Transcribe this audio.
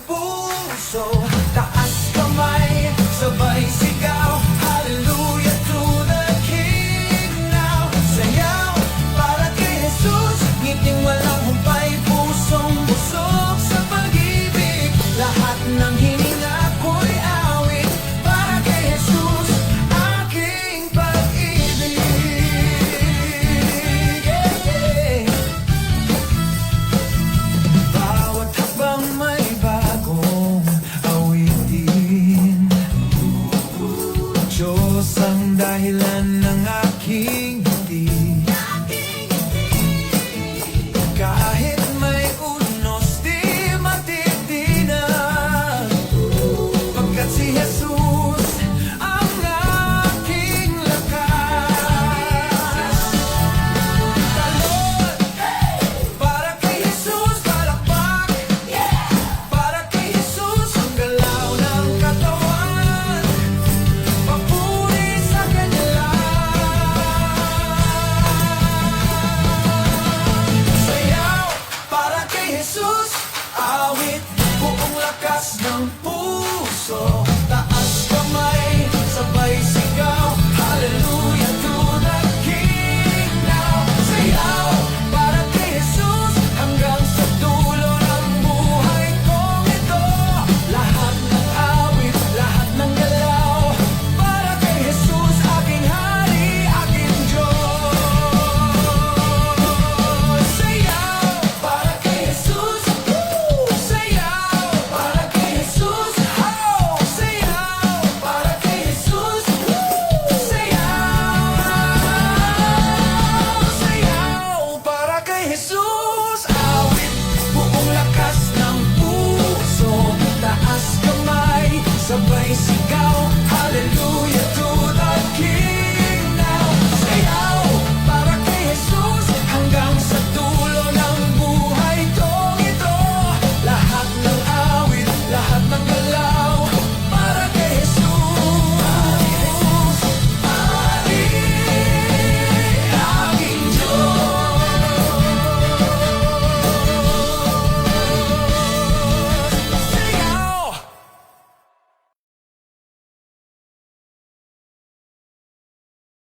puso. Taas kamay, sabay sigaw, hallelujah to the King now. Sayaw para kay Jesus, ngiting walang humpay, pusong busog sa pag-ibig. Lahat ng hininga ko'y awit para kay Jesus, aking pag-ibig. Bawat habang may bagong awitin, Diyos ang dahilan ng aking ngiti. Kahit may unos, di matitinag, pagkat si Jesus ang aking lakas. Talon, para kay Jesus, palakpak. Para kay Jesus, ang galaw ng katawan, papuri sa Kanya lang. Sayaw para kay Jesus, awit buong lakas ng puso.